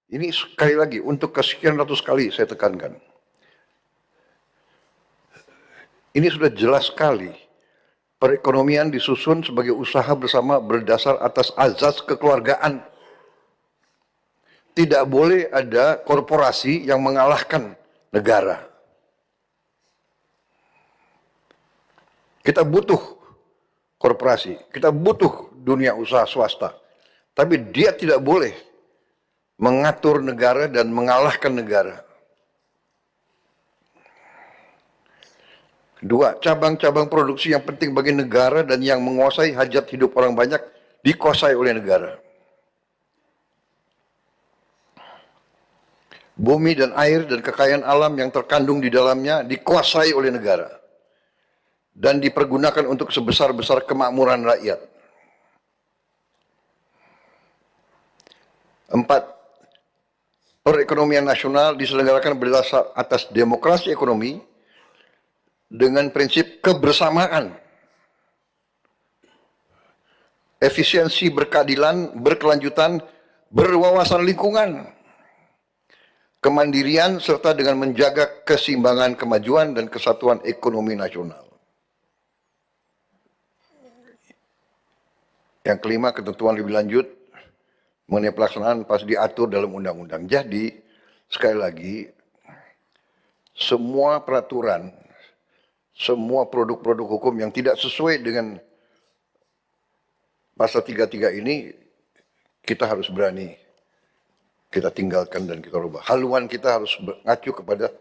Ini sekali lagi, untuk kesekian ratus kali saya tekankan. Ini sudah jelas sekali. Perekonomian disusun sebagai usaha bersama berdasar atas azas kekeluargaan. Tidak boleh ada korporasi yang mengalahkan negara. Kita butuh korporasi, kita butuh dunia usaha swasta. Tapi dia tidak boleh mengatur negara dan mengalahkan negara. Kedua, cabang-cabang produksi yang penting bagi negara dan yang menguasai hajat hidup orang banyak dikuasai oleh negara. Bumi dan air dan kekayaan alam yang terkandung di dalamnya dikuasai oleh negara dan dipergunakan untuk sebesar-besar kemakmuran rakyat. 4. Perekonomian nasional diselenggarakan berdasar atas demokrasi ekonomi dengan prinsip kebersamaan, efisiensi berkeadilan, berkelanjutan, berwawasan lingkungan, kemandirian, serta dengan menjaga keseimbangan kemajuan dan kesatuan ekonomi nasional. Yang kelima, ketentuan lebih lanjut mengenai pelaksanaan pas diatur dalam undang-undang. Jadi, sekali lagi, semua peraturan, semua produk-produk hukum yang tidak sesuai dengan pasal 33 ini, kita harus berani, kita tinggalkan dan kita rubah. Haluan kita harus mengacu kepada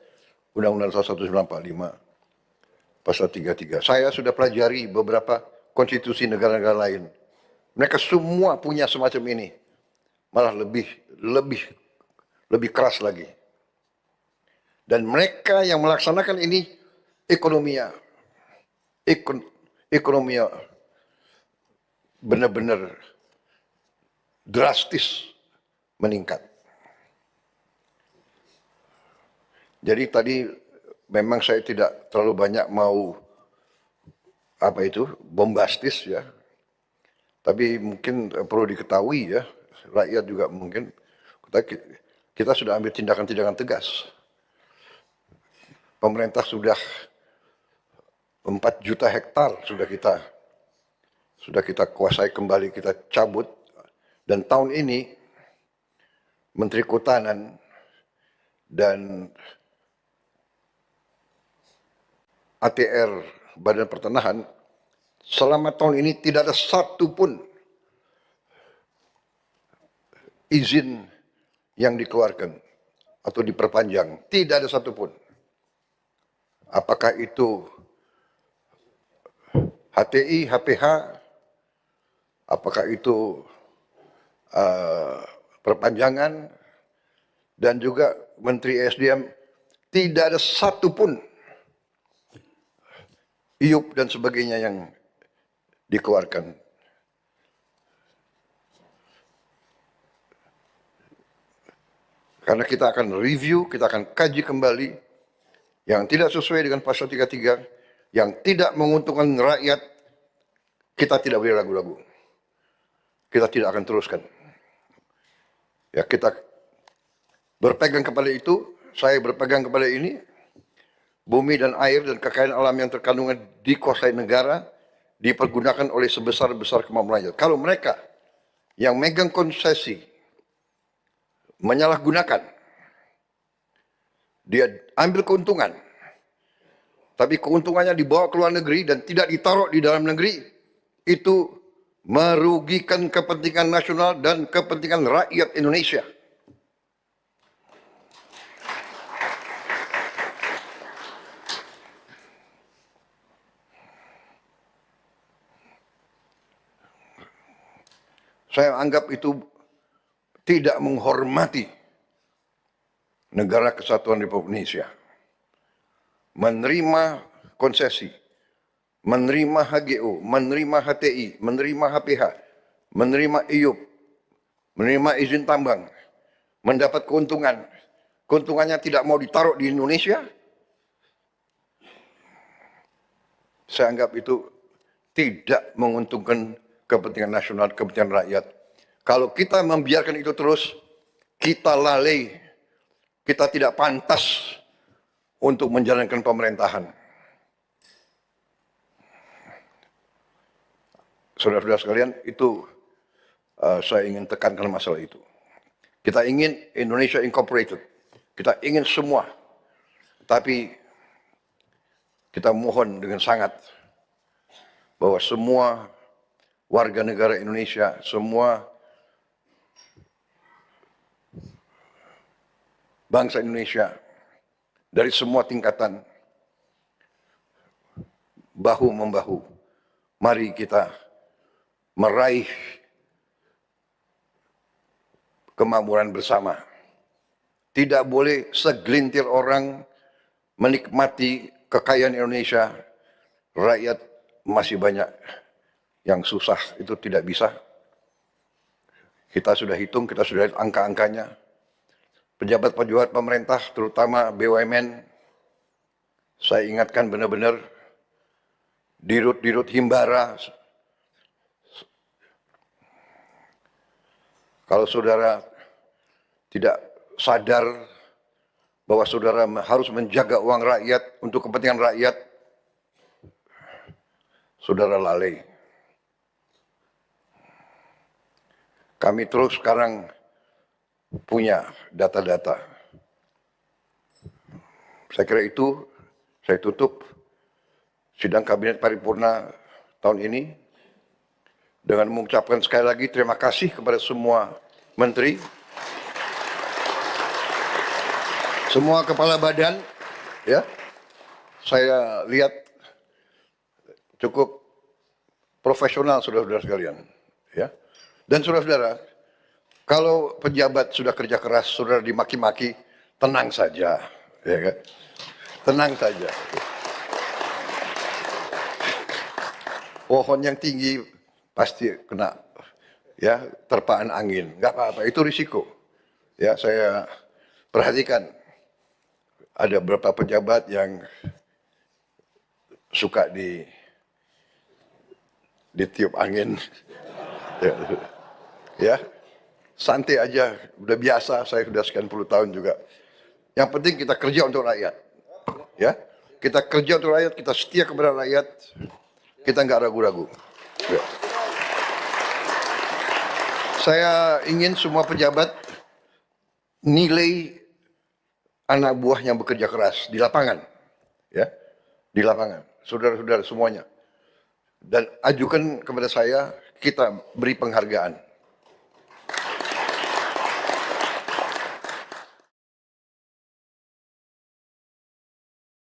Undang-Undang 1945, pasal 33. Saya sudah pelajari beberapa konstitusi negara-negara lain. Mereka semua punya semacam ini. Malah lebih keras lagi. Dan mereka yang melaksanakan ini ekonominya benar-benar drastis meningkat. Jadi tadi memang saya tidak terlalu banyak mau bombastis ya. Tapi mungkin perlu diketahui ya, rakyat juga mungkin kita sudah ambil tindakan-tindakan tegas. Pemerintah sudah 4 juta hektar sudah kita kuasai kembali, kita cabut. Dan tahun ini Menteri Kehutanan dan ATR Badan Pertanahan selama tahun ini tidak ada satu pun izin yang dikeluarkan atau diperpanjang. Tidak ada satu pun. Apakah itu HTI, HPH, apakah itu perpanjangan, dan juga Menteri SDM, tidak ada satu pun IUP dan sebagainya yang dikeluarkan. Karena kita akan review, kita akan kaji kembali yang tidak sesuai dengan pasal 33, yang tidak menguntungkan rakyat, kita tidak boleh ragu-ragu. Kita tidak akan teruskan. Ya, kita berpegang kepada itu, saya berpegang kepada ini, bumi dan air dan kekayaan alam yang terkandungnya dikuasai negara, dipergunakan oleh sebesar-besar kemampuan rakyat. Kalau mereka yang megang konsesi menyalahgunakan, dia ambil keuntungan, tapi keuntungannya dibawa ke luar negeri dan tidak ditaruh di dalam negeri, itu merugikan kepentingan nasional dan kepentingan rakyat Indonesia. Saya anggap itu tidak menghormati negara kesatuan Republik Indonesia. Menerima konsesi, menerima HGO, menerima HTI, menerima HPH, menerima IUP, menerima izin tambang, mendapat keuntungan, keuntungannya tidak mau ditaruh di Indonesia, saya anggap itu tidak menguntungkan kepentingan nasional, kepentingan rakyat. Kalau kita membiarkan itu terus, kita lalai, kita tidak pantas untuk menjalankan pemerintahan. Saudara-saudara sekalian, itu saya ingin tekankan masalah itu. Kita ingin Indonesia Incorporated. Kita ingin semua. Tapi kita mohon dengan sangat bahwa semua warga negara Indonesia, semua bangsa Indonesia dari semua tingkatan bahu-membahu, mari kita meraih kemakmuran bersama. Tidak boleh segelintir orang menikmati kekayaan Indonesia, rakyat masih banyak yang susah, itu tidak bisa. Kita sudah hitung, kita sudah lihat angka-angkanya. Pejabat-pejabat pemerintah, terutama BUMN, saya ingatkan benar-benar, dirut-dirut Himbara, kalau saudara tidak sadar bahwa saudara harus menjaga uang rakyat untuk kepentingan rakyat, saudara lalai. Kami terus sekarang punya data-data. Saya kira itu, saya tutup sidang Kabinet Paripurna tahun ini dengan mengucapkan sekali lagi terima kasih kepada semua menteri, semua kepala badan, ya. Saya lihat cukup profesional saudara-saudara sekalian, ya. Dan saudara-saudara, kalau pejabat sudah kerja keras, saudara dimaki-maki, tenang saja, ya kan? Tenang saja. Pohon yang tinggi pasti kena, ya, terpaan angin, nggak apa-apa, itu risiko. Ya, saya perhatikan ada beberapa pejabat yang suka ditiup angin, ya, santai aja, udah biasa, saya sudah sekian puluh tahun juga. Yang penting kita kerja untuk rakyat, ya, kita kerja untuk rakyat, kita setia kepada rakyat, kita nggak ragu-ragu. Ya. Saya ingin semua pejabat nilai anak buah yang bekerja keras di lapangan, ya, di lapangan, saudara-saudara semuanya, dan ajukan kepada saya, kita beri penghargaan.